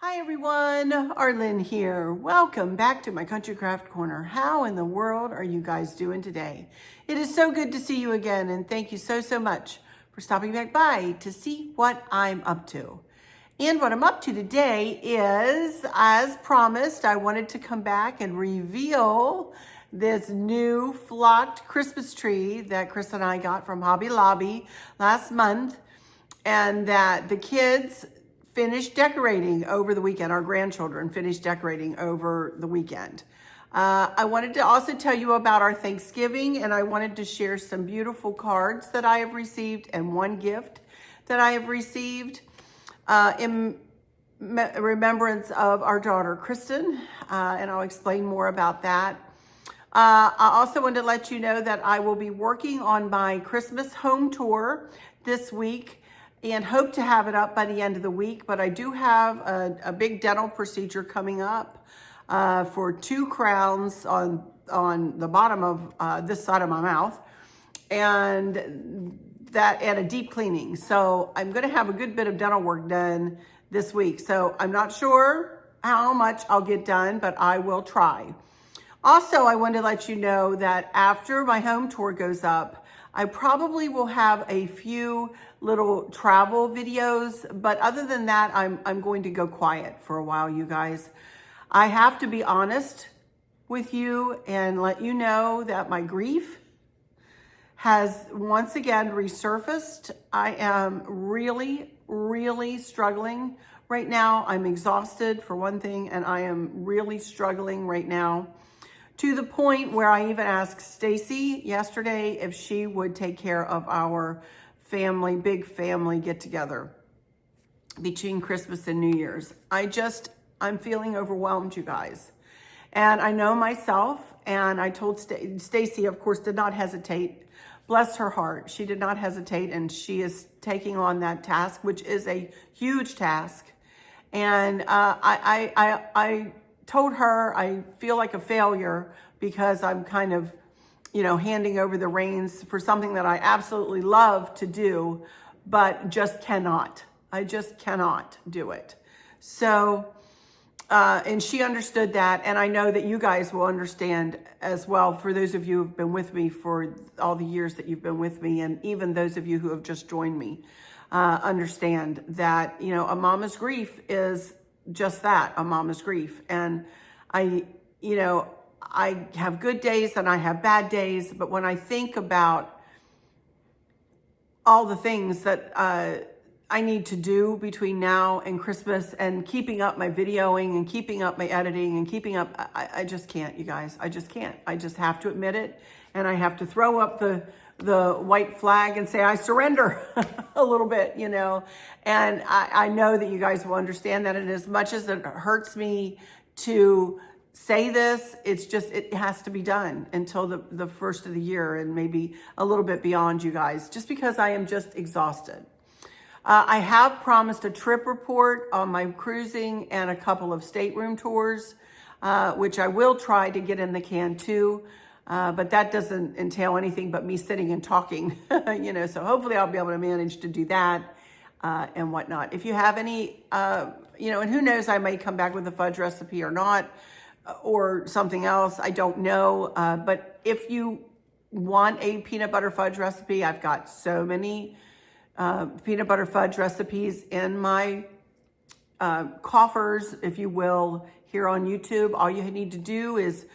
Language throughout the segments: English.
Hi everyone, Arlynn here. Welcome back to my Country Craft Corner. How in the world are you guys doing today? It is so good to see you again, and thank you so much for stopping back by to see what I'm up to. And what I'm up to today is, as promised, I wanted to come back and reveal this new flocked Christmas tree that Chris and I got from Hobby Lobby last month, and that the kids finished decorating over the weekend. Our grandchildren finished decorating over the weekend. I wanted to also tell you about our Thanksgiving, and I wanted to share some beautiful cards that I have received and one gift that I have received in remembrance of our daughter, Kristen, and I'll explain more about that. I also wanted to let you know that I will be working on my Christmas home tour this week and hope to have it up by the end of the week. But I do have a big dental procedure coming up for 2 crowns on the bottom of this side of my mouth, and a deep cleaning. So I'm gonna have a good bit of dental work done this week. So I'm not sure how much I'll get done, but I will try. Also, I wanted to let you know that after my home tour goes up, I probably will have a few little travel videos, but other than that, I'm going to go quiet for a while, you guys. I have to be honest with you and let you know that my grief has once again resurfaced. I am really struggling right now. I'm exhausted for one thing, and I am really struggling right now, to the point where I even asked Stacy yesterday if she would take care of our big family get together between Christmas and New Year's. I'm feeling overwhelmed, you guys. And I know myself, and I told Stacy, of course, did not hesitate. Bless her heart. She did not hesitate, and she is taking on that task, which is a huge task. And I told her I feel like a failure because I'm kind of, handing over the reins for something that I absolutely love to do, but just cannot. I just cannot do it. So, and she understood that, and I know that you guys will understand as well, for those of you who've been with me for all the years that you've been with me, and even those of you who have just joined me, understand that, a mama's grief is just that, a mama's grief. And I have good days and I have bad days, but when I think about all the things that I need to do between now and Christmas, and keeping up my videoing and keeping up my editing and keeping up, I just can't, you guys. I just can't. I just have to admit it, and I have to throw up the white flag and say I surrender a little bit, and I know that you guys will understand that. And as much as it hurts me to say this, it has to be done until the first of the year, and maybe a little bit beyond, you guys, just because I am just exhausted. I have promised a trip report on my cruising and a couple of stateroom tours, which I will try to get in the can too. But that doesn't entail anything but me sitting and talking, so hopefully I'll be able to manage to do that and whatnot. If you have any, and who knows, I may come back with a fudge recipe or not, or something else, I don't know. But if you want a peanut butter fudge recipe, I've got so many peanut butter fudge recipes in my coffers, if you will, here on YouTube. All you need to do is,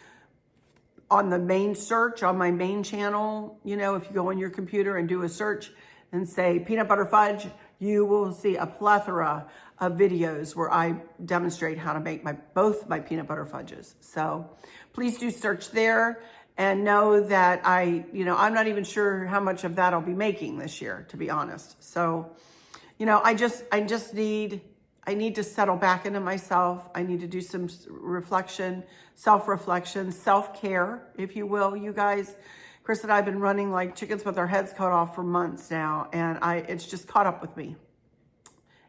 on the main search on my main channel, if you go on your computer and do a search and say peanut butter fudge, you will see a plethora of videos where I demonstrate how to make both my peanut butter fudges. So please do search there, and know that I'm not even sure how much of that I'll be making this year, to be honest. So, I need to settle back into myself. I need to do some reflection, self-reflection, self-care, if you will, you guys. Chris and I have been running like chickens with our heads cut off for months now, and it's just caught up with me.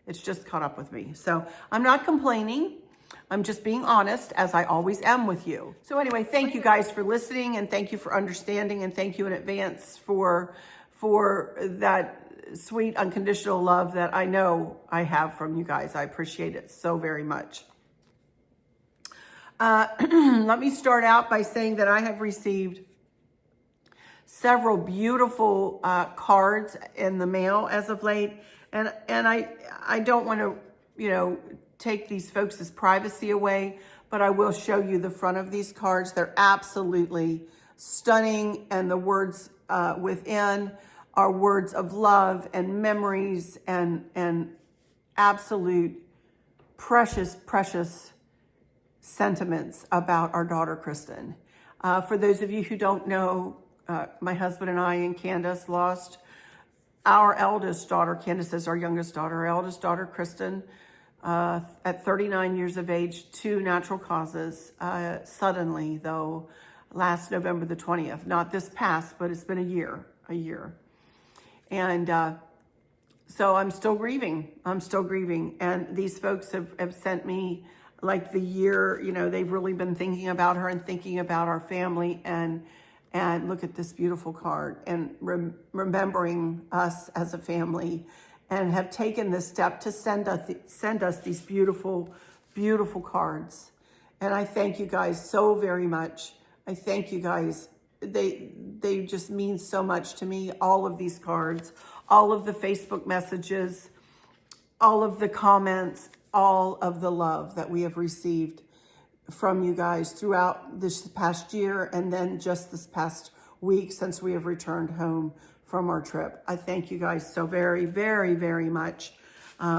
It's just caught up with me. So I'm not complaining. I'm just being honest, as I always am with you. So anyway, thank you guys for listening, and thank you for understanding, and thank you in advance for that sweet, unconditional love that I know I have from you guys. I appreciate it so very much. Let me start out by saying that I have received several beautiful cards in the mail as of late. And I don't want to, take these folks' privacy away, but I will show you the front of these cards. They're absolutely stunning. And the words within are words of love and memories and absolute precious, precious sentiments about our daughter, Kristen. For those of you who don't know, my husband and I and Candace lost our eldest daughter. Candace is our youngest daughter. Our eldest daughter, Kristen, at 39 years of age, to natural causes, suddenly, though, last November the 20th. Not this past, but it's been a year. And so I'm still grieving. And these folks have sent me like the year, they've really been thinking about her and thinking about our family, and look at this beautiful card, and remembering us as a family, and have taken this step to send us these beautiful, beautiful cards. And I thank you guys so very much. I thank you guys. They just mean so much to me. All of these cards, all of the Facebook messages, all of the comments, all of the love that we have received from you guys throughout this past year, and then just this past week since we have returned home from our trip. I thank you guys so very, very, very much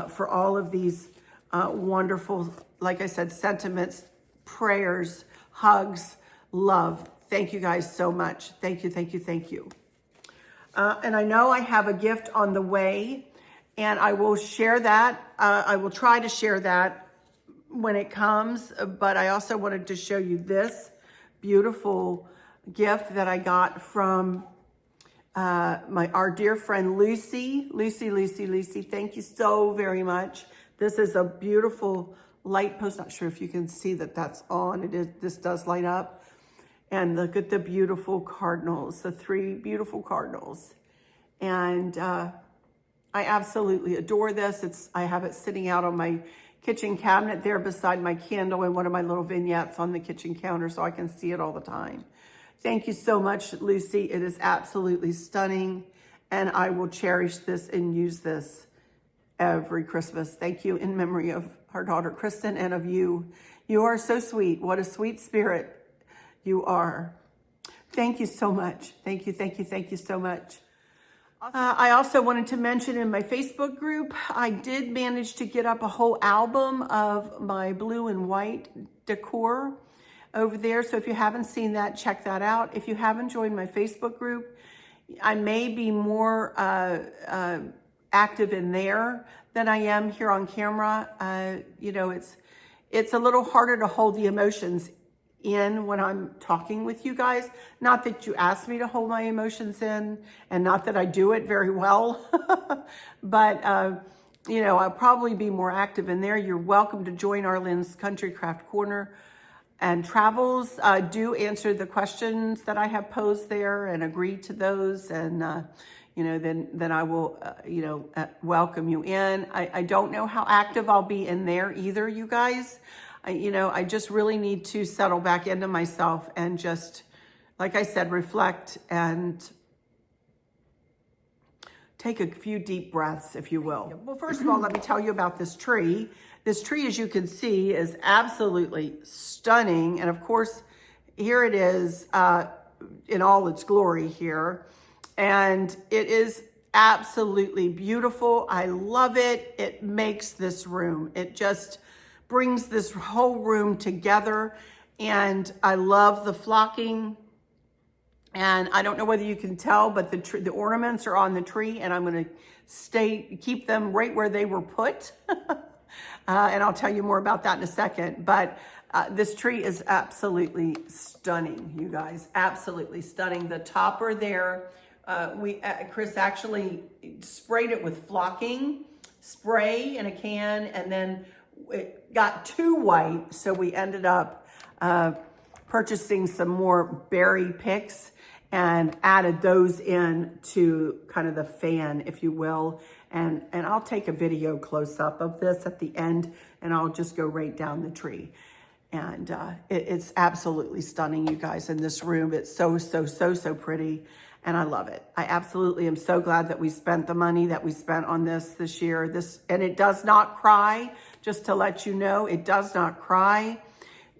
for all of these wonderful, like I said, sentiments, prayers, hugs, love. Thank you guys so much. Thank you, thank you, thank you. And I know I have a gift on the way, and I will share that. I will try to share that when it comes, but I also wanted to show you this beautiful gift that I got from our dear friend Lucy. Lucy, thank you so very much. This is a beautiful light post. Not sure if you can see that that's on. This does light up. And look at the beautiful cardinals, the 3 beautiful cardinals. And I absolutely adore this. I have it sitting out on my kitchen cabinet there beside my candle, and one of my little vignettes on the kitchen counter so I can see it all the time. Thank you so much, Lucy. It is absolutely stunning, and I will cherish this and use this every Christmas. Thank you in memory of our daughter, Kristen, and of you. You are so sweet. What a sweet spirit you are. Thank you so much. Thank you so much. I also wanted to mention in my Facebook group, I did manage to get up a whole album of my blue and white decor over there. So if you haven't seen that, check that out. If you haven't joined my Facebook group, I may be more active in there than I am here on camera. It's a little harder to hold the emotions in when I'm talking with you guys. Not that you asked me to hold my emotions in, and not that I do it very well, but I'll probably be more active in there. You're welcome to join Arlynn's Country Craft Corner and Travels. Do answer the questions that I have posed there and agree to those, and then I will welcome you in. I don't know how active I'll be in there either, you guys. I just really need to settle back into myself and just, like I said, reflect and take a few deep breaths, if you will. Well, first of all, let me tell you about this tree. This tree, as you can see, is absolutely stunning. And of course, here it is in all its glory here. And it is absolutely beautiful. I love it. It makes this room. It just brings this whole room together. And I love the flocking. And I don't know whether you can tell, but the ornaments are on the tree, and I'm going to keep them right where they were put. And I'll tell you more about that in a second. But this tree is absolutely stunning, you guys. Absolutely stunning. The topper there, Chris actually sprayed it with flocking spray in a can, and then it got too white, so we ended up purchasing some more berry picks. and added those in to kind of the fan, if you will. And I'll take a video close up of this at the end, and I'll just go right down the tree. And it's absolutely stunning, you guys, in this room. It's so pretty, and I love it. I absolutely am so glad that we spent the money that we spent on this year. And it does not cry, just to let you know, it does not cry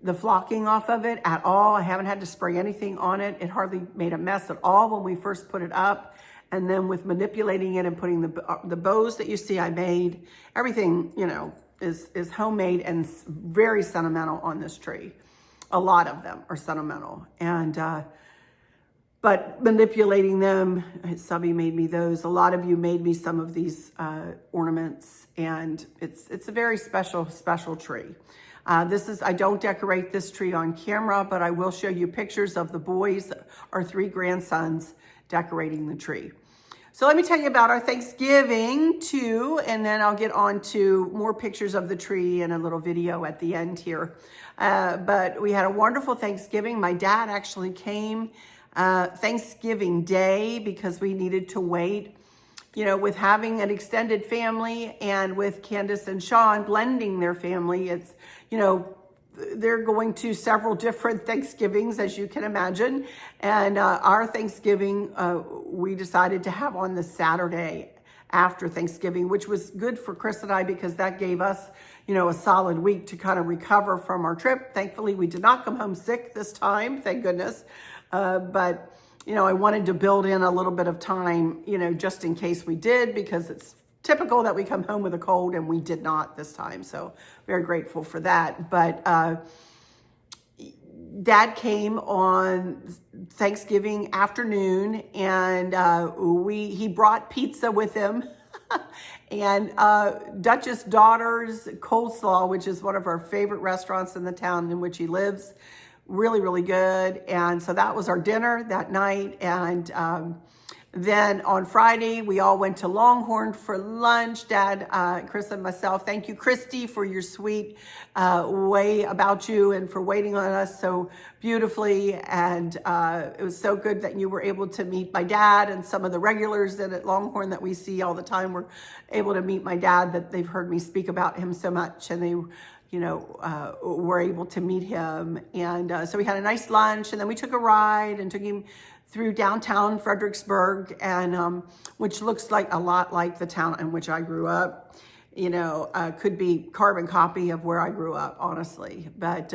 the flocking off of it at all. I haven't had to spray anything on it. It hardly made a mess at all when we first put it up. And then with manipulating it and putting the bows that you see I made, everything, you know, is homemade and very sentimental on this tree. A lot of them are sentimental. And, but manipulating them, Subby made me those. A lot of you made me some of these ornaments, and it's a very special tree. I don't decorate this tree on camera, but I will show you pictures of the boys, our 3 grandsons, decorating the tree. So let me tell you about our Thanksgiving too, and then I'll get on to more pictures of the tree and a little video at the end here. But we had a wonderful Thanksgiving. My dad actually came Thanksgiving Day because we needed to wait. You know, with having an extended family and with Candace and Sean blending their family, it's, you know, they're going to several different Thanksgivings, as you can imagine. And our Thanksgiving, we decided to have on the Saturday after Thanksgiving, which was good for Chris and I because that gave us, you know, a solid week to kind of recover from our trip. Thankfully, we did not come home sick this time, thank goodness. But you know, I wanted to build in a little bit of time, you know, just in case we did, because it's typical that we come home with a cold, and we did not this time. So very grateful for that. But Dad came on Thanksgiving afternoon, and he brought pizza with him and Dutch's Daughter's Coleslaw, which is one of our favorite restaurants in the town in which he lives. Really good. And so that was our dinner that night. And then on Friday, we all went to Longhorn for lunch. Dad, Chris, and myself. Thank you, Christy, for your sweet way about you and for waiting on us so beautifully. And it was so good that you were able to meet my dad, and some of the regulars at Longhorn that we see all the time were able to meet my dad, that they've heard me speak about him so much, and they, you know, were able to meet him. And so we had a nice lunch, and then we took a ride and took him through downtown Fredericksburg, and which looks like a lot like the town in which I grew up. You know, could be carbon copy of where I grew up, honestly. But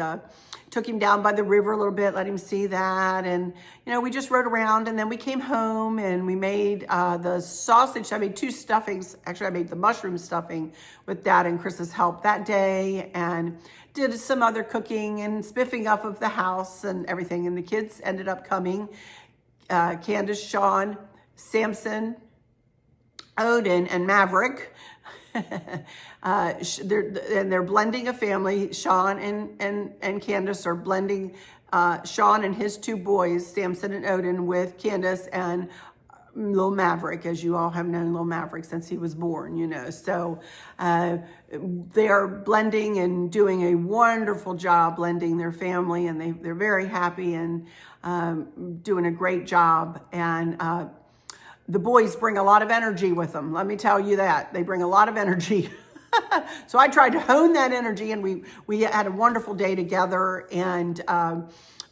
took him down by the river a little bit, let him see that. And, you know, we just rode around, and then we came home and we made the sausage. I made 2 stuffings. Actually, I made the mushroom stuffing with Dad and Chris's help that day, and did some other cooking and spiffing up of the house and everything. And the kids ended up coming. Candace, Sean, Samson, Odin, and Maverick. They're blending a family. Sean and Candace are blending Sean and his 2 boys, Samson and Odin, with Candace and Little Maverick, as you all have known Little Maverick since he was born, you know. So they are blending and doing a wonderful job blending their family, and they're very happy and doing a great job. And the boys bring a lot of energy with them. Let me tell you that. They bring a lot of energy. So I tried to hone that energy, and we had a wonderful day together, and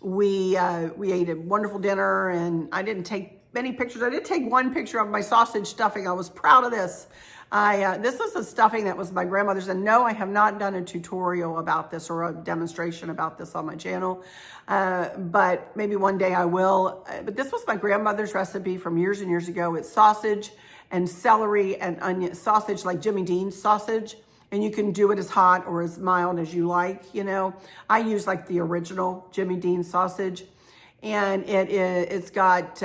we ate a wonderful dinner, and I didn't take many pictures. I did take 1 picture of my sausage stuffing. I was proud of this. This was a stuffing that was my grandmother's, and no, I have not done a tutorial about this or a demonstration about this on my channel, but maybe one day I will. But this was my grandmother's recipe from years and years ago. It's sausage and celery and onion, sausage like Jimmy Dean's sausage, and you can do it as hot or as mild as you like, you know. I use like the original Jimmy Dean sausage. And it's got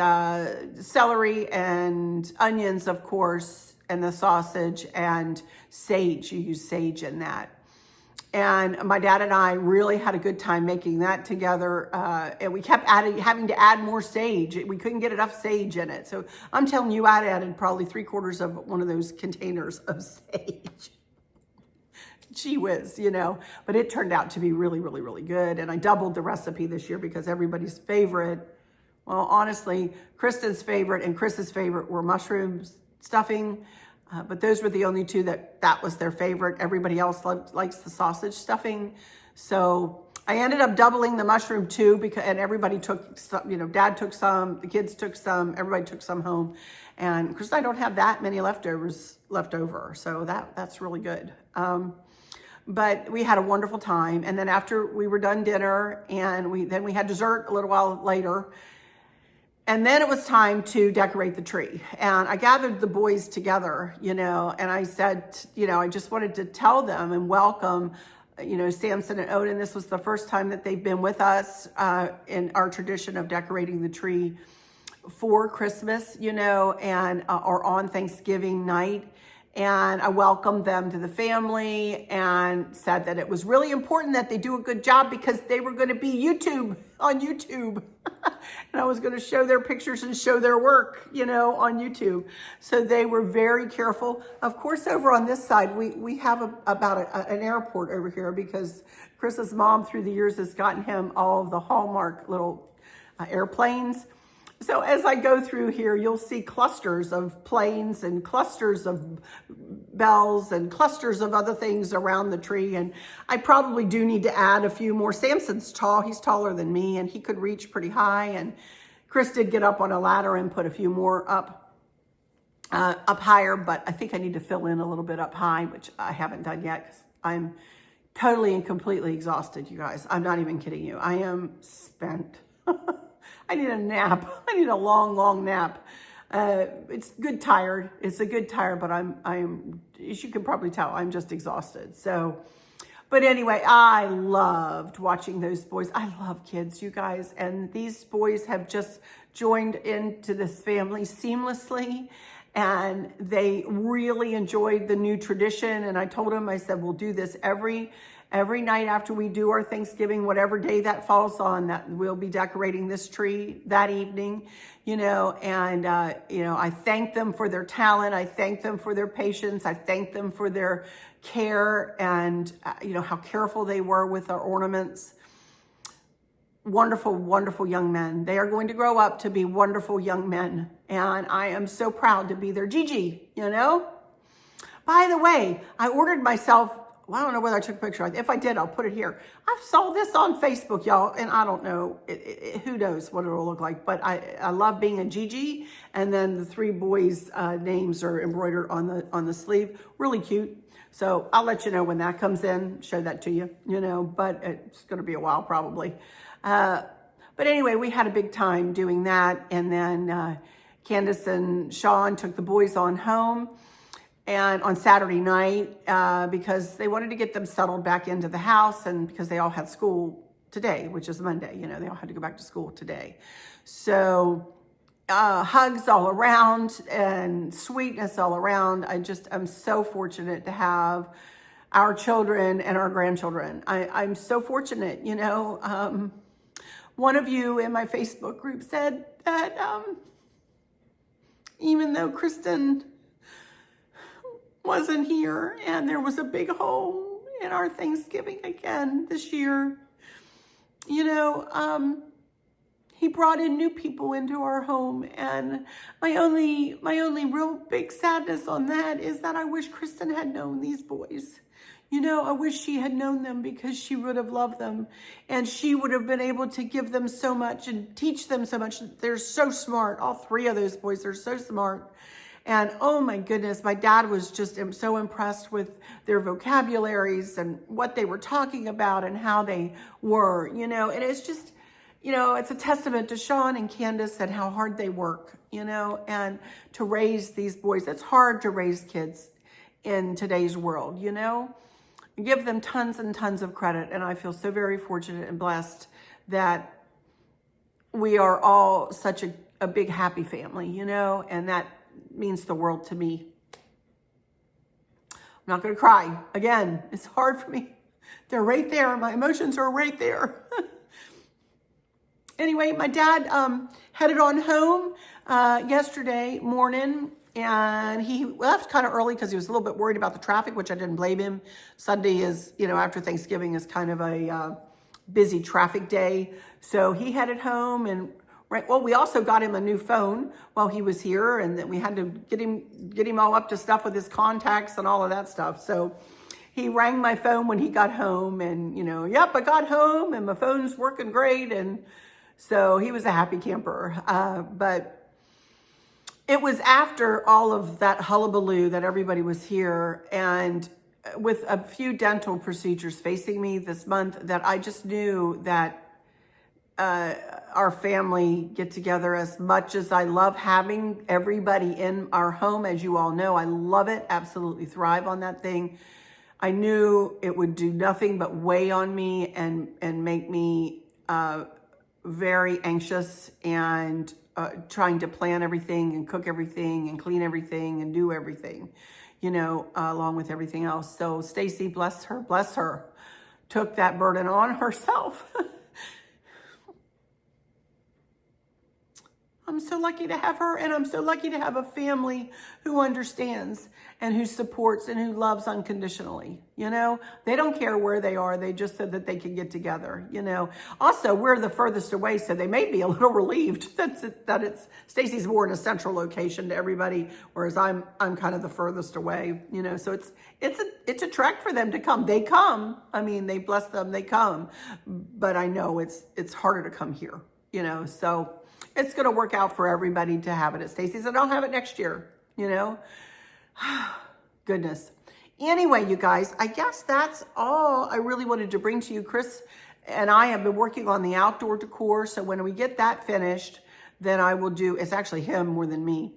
celery and onions, of course, and the sausage, and sage. You use sage in that. And my dad and I really had a good time making that together. And we kept having to add more sage. We couldn't get enough sage in it. So I'm telling you, I added probably 3/4 of one of those containers of sage. Gee whiz, you know, but it turned out to be really good. And I doubled the recipe this year because everybody's favorite, Well, honestly, Kristen's favorite and Chris's favorite were mushroom stuffing, but those were the only two that was their favorite. Everybody else likes the sausage stuffing. So I ended up doubling the mushroom too, and everybody took some, Dad took some, the kids took some, everybody took some home. And Chris and I don't have that many leftovers left over. So that's really good. But we had a wonderful time. And then after we were done dinner, and we had dessert a little while later. And then it was time to decorate the tree. And I gathered the boys together, and I said, I just wanted to tell them and welcome, Samson and Odin. This was the first time that they've been with us in our tradition of decorating the tree for Christmas, and or on Thanksgiving night. And I welcomed them to the family and said that it was really important that they do a good job because they were going to be on YouTube. And I was going to show their pictures and show their work, on YouTube. So they were very careful. Of course, over on this side, we have an airport over here because Chris's mom through the years has gotten him all of the Hallmark little airplanes. So as I go through here, you'll see clusters of planes and clusters of bells and clusters of other things around the tree. And I probably do need to add a few more. Samson's tall. He's taller than me, and he could reach pretty high. And Chris did get up on a ladder and put a few more up higher, but I think I need to fill in a little bit up high, which I haven't done yet because I'm totally and completely exhausted, you guys. I'm not even kidding you. I am spent. I need a nap. I need a long, long nap. It's good tired. It's a good tired, but I'm, as you can probably tell, I'm just exhausted. So, but anyway, I loved watching those boys. I love kids, you guys. And these boys have just joined into this family seamlessly. And they really enjoyed the new tradition. And I told them, I said, we'll do this every night after we do our Thanksgiving, whatever day that falls on, that we'll be decorating this tree that evening, and, I thank them for their talent. I thank them for their patience. I thank them for their care and, how careful they were with our ornaments. Wonderful, wonderful young men. They are going to grow up to be wonderful young men. And I am so proud to be their Gigi, By the way, I ordered myself, well, I don't know whether I took a picture. If I did, I'll put it here. I saw this on Facebook, y'all, and I don't know, who knows what it'll look like, but I love being a Gigi, and then the three boys' names are embroidered on the sleeve. Really cute. So I'll let you know when that comes in, show that to you, but it's going to be a while probably. But anyway, we had a big time doing that, and then Candace and Sean took the boys on home. And on Saturday night, because they wanted to get them settled back into the house, and because they all had school today, which is Monday, they all had to go back to school today. So hugs all around and sweetness all around. I'm so fortunate to have our children and our grandchildren. I'm so fortunate, one of you in my Facebook group said that even though Kristen wasn't here and there was a big hole in our Thanksgiving again this year, he brought in new people into our home. And my only real big sadness on that is that I wish Kristen had known these boys. I wish she had known them, because she would have loved them, and she would have been able to give them so much and teach them so much. They're so smart. All three of those boys are so smart. And oh my goodness, my dad was just so impressed with their vocabularies and what they were talking about and how they were, and it's just, it's a testament to Sean and Candace and how hard they work, and to raise these boys. It's hard to raise kids in today's world, Give them tons and tons of credit. And I feel so very fortunate and blessed that we are all such a big, happy family, and that means the world to me. I'm not going to cry. Again, it's hard for me. They're right there. My emotions are right there. Anyway, my dad headed on home yesterday morning, and he left kind of early because he was a little bit worried about the traffic, which I didn't blame him. Sunday is, after Thanksgiving is kind of a busy traffic day. So he headed home and right? Well, we also got him a new phone while he was here, and then we had to get him all up to stuff with his contacts and all of that stuff. So he rang my phone when he got home, and yep, I got home and my phone's working great. And so he was a happy camper. But it was after all of that hullabaloo that everybody was here, and with a few dental procedures facing me this month, that I just knew that our family get together, as much as I love having everybody in our home, as you all know, I love it, absolutely thrive on that thing. I knew it would do nothing but weigh on me and make me very anxious, and trying to plan everything and cook everything and clean everything and do everything, along with everything else. So Stacy, bless her, took that burden on herself. I'm so lucky to have her, and I'm so lucky to have a family who understands and who supports and who loves unconditionally. They don't care where they are. They just said that they can get together. Also, we're the furthest away, so they may be a little relieved that it's Stacy's more in a central location to everybody, whereas I'm kind of the furthest away. So it's a trek for them to come. They come. I mean, they bless them. They come, but I know it's harder to come here. So it's going to work out for everybody to have it at Stacy's, and I'll have it next year, Goodness. Anyway, you guys, I guess that's all I really wanted to bring to you. Chris and I have been working on the outdoor decor, so when we get that finished, then I will do, it's actually him more than me,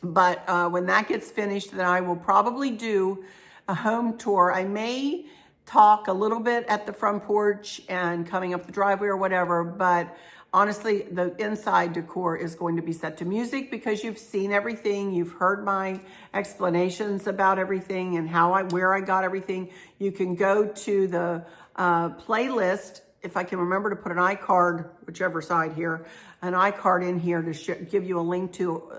but when that gets finished, then I will probably do a home tour. I may talk a little bit at the front porch and coming up the driveway or whatever, but honestly, the inside decor is going to be set to music, because you've seen everything. You've heard my explanations about everything and where I got everything. You can go to the playlist, if I can remember to put an iCard, whichever side here, an iCard in here to give you a link to,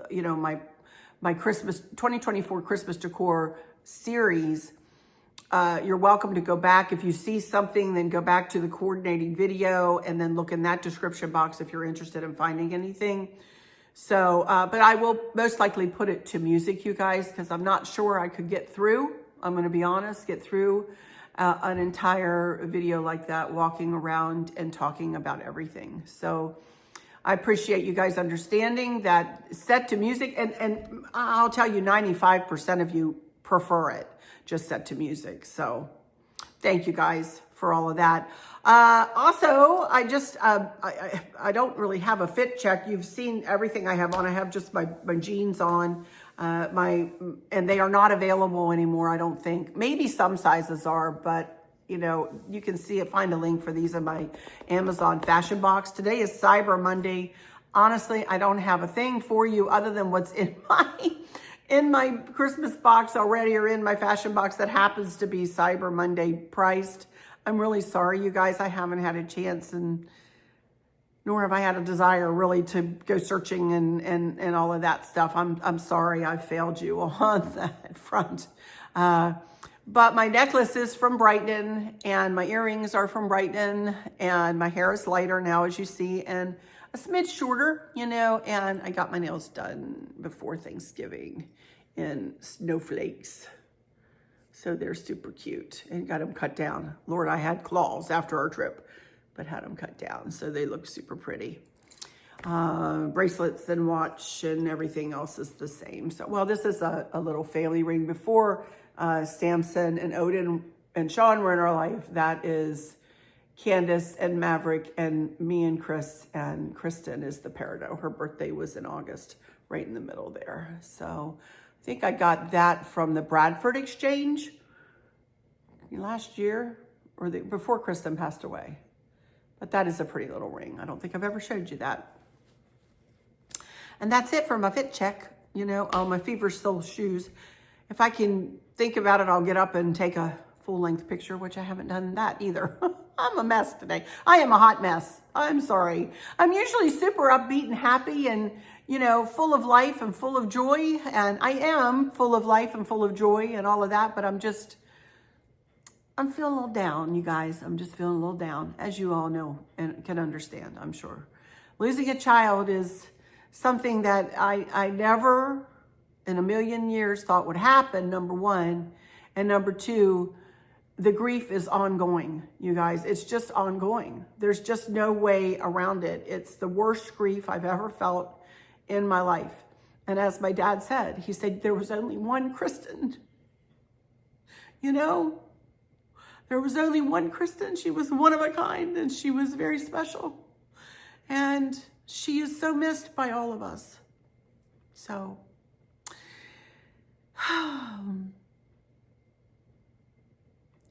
my Christmas 2024 Christmas decor series. You're welcome to go back. If you see something, then go back to the coordinating video and then look in that description box if you're interested in finding anything. So, but I will most likely put it to music, you guys, because I'm not sure I could get through. I'm going to be honest, get through an entire video like that, walking around and talking about everything. So I appreciate you guys understanding that set to music. And I'll tell you, 95% of you prefer it just set to music. So thank you guys for all of that. Also, I just, I don't really have a fit check. You've seen everything I have on. I have just my jeans on, and they are not available anymore, I don't think. Maybe some sizes are, but you can see it, find a link for these in my Amazon fashion box. Today is Cyber Monday. Honestly, I don't have a thing for you other than what's in my Christmas box already, or in my fashion box that happens to be Cyber Monday priced. I'm really sorry, you guys. I haven't had a chance, and nor have I had a desire really to go searching and all of that stuff. I'm sorry I failed you on that front. But my necklace is from Brighton, and my earrings are from Brighton, and my hair is lighter now, as you see, and a smidge shorter, and I got my nails done before Thanksgiving in snowflakes. So they're super cute, and got them cut down. Lord, I had claws after our trip, but had them cut down. So they look super pretty. Bracelets and watch and everything else is the same. So, well, this is a little family ring. Before Samson and Odin and Sean were in our life, that is Candace and Maverick, and me and Chris, and Kristen is the peridot. Her birthday was in August, right in the middle there. So I think I got that from the Bradford Exchange last year, or before Kristen passed away. But that is a pretty little ring. I don't think I've ever showed you that. And that's it for my fit check. My Fever Soul shoes. If I can think about it, I'll get up and take a full-length picture, which I haven't done that either. I'm a mess today. I am a hot mess. I'm sorry. I'm usually super upbeat and happy and, full of life and full of joy. And I am full of life and full of joy and all of that, but I'm feeling a little down, you guys. I'm just feeling a little down, as you all know and can understand, I'm sure. Losing a child is something that I never in a million years thought would happen, number one. And number two, the grief is ongoing, you guys. It's just ongoing. There's just no way around it. It's the worst grief I've ever felt in my life. And as my dad said, he said, there was only one Kristen. You know, there was only one Kristen. She was one of a kind, and she was very special. And she is so missed by all of us. So,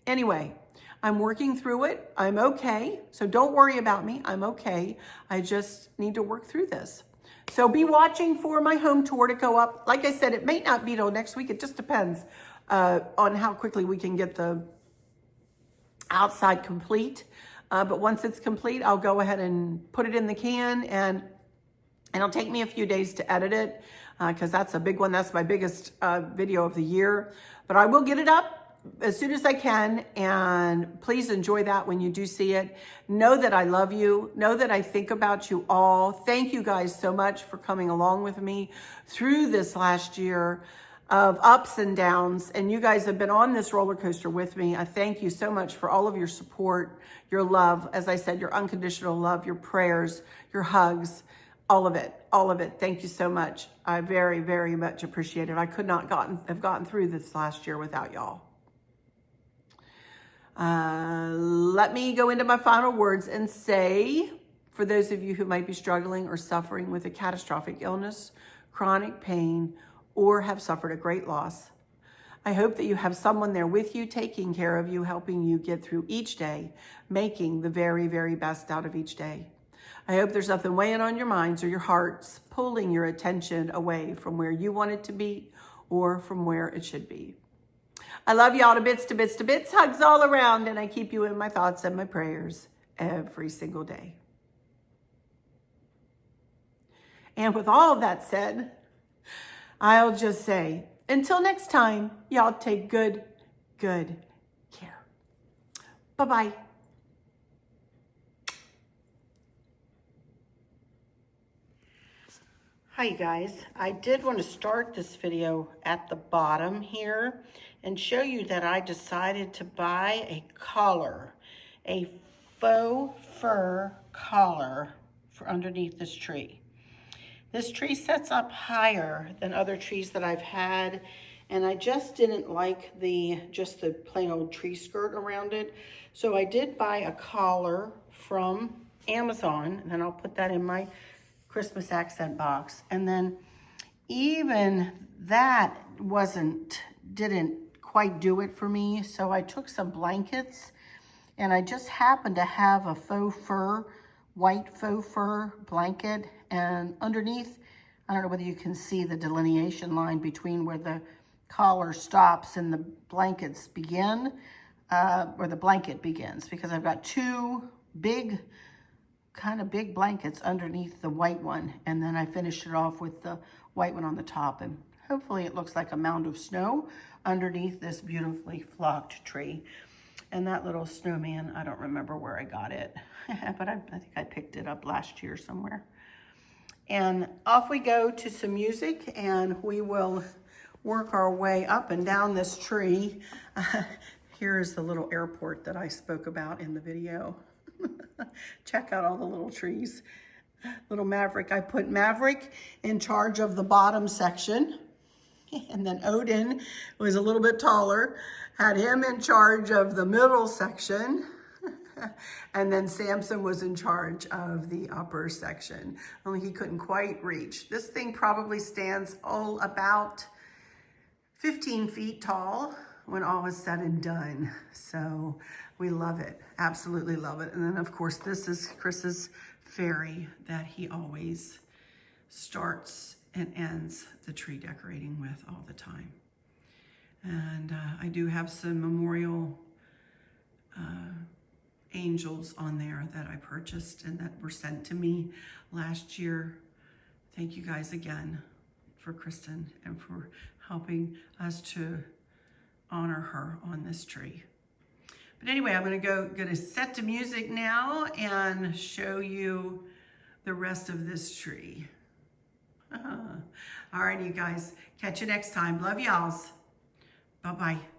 anyway, I'm working through it. I'm okay. So don't worry about me. I'm okay. I just need to work through this. So be watching for my home tour to go up. Like I said, it may not be till next week. It just depends on how quickly we can get the outside complete. But once it's complete, I'll go ahead and put it in the can, and it'll take me a few days to edit it because that's a big one. That's my biggest video of the year. But I will get it up as soon as I can, and please enjoy that when you do see it. Know that I love you. Know that I think about you all. Thank you guys so much for coming along with me through this last year of ups and downs, and you guys have been on this roller coaster with me. I thank you so much for all of your support, your love, as I said, your unconditional love, your prayers, your hugs, all of it, all of it. Thank you so much. I very, very much appreciate it. I could not have gotten through this last year without y'all. Let me go into my final words and say, for those of you who might be struggling or suffering with a catastrophic illness, chronic pain, or have suffered a great loss, I hope that you have someone there with you, taking care of you, helping you get through each day, making the very, very best out of each day. I hope there's nothing weighing on your minds or your hearts, pulling your attention away from where you want it to be or from where it should be. I love y'all to bits, to bits, to bits. Hugs all around, and I keep you in my thoughts and my prayers every single day. And with all of that said, I'll just say, until next time, y'all take good care. Bye-bye. Hi, you guys. I did want to start this video at the bottom here and show you that I decided to buy a collar, a faux fur collar for underneath this tree. This tree sets up higher than other trees that I've had, and I just didn't like just the plain old tree skirt around it. So I did buy a collar from Amazon, and then I'll put that in my Christmas accent box. And then even that didn't quite do it for me. So I took some blankets, and I just happened to have a white faux fur blanket, and underneath, I don't know whether you can see the delineation line between where the collar stops and the blankets begin, or the blanket begins, because I've got two kind of big blankets underneath the white one, and then I finished it off with the white one on the top, and hopefully it looks like a mound of snow underneath this beautifully flocked tree. And that little snowman, I don't remember where I got it, but I think I picked it up last year somewhere. And off we go to some music, and we will work our way up and down this tree. Here is the little airport that I spoke about in the video. Check out all the little trees. Little Maverick. I put Maverick in charge of the bottom section. And then Odin was a little bit taller. Had him in charge of the middle section. And then Samson was in charge of the upper section. Only he couldn't quite reach. This thing probably stands about 15 feet tall when all is said and done. So we love it, absolutely love it. And then of course, this is Chris's fairy that he always starts and ends the tree decorating with all the time. And I do have some memorial angels on there that I purchased and that were sent to me last year. Thank you guys again for Kristen and for helping us to honor her on this tree. But anyway, I'm gonna set to music now and show you the rest of this tree. All right, you guys. Catch you next time. Love y'alls. Bye-bye.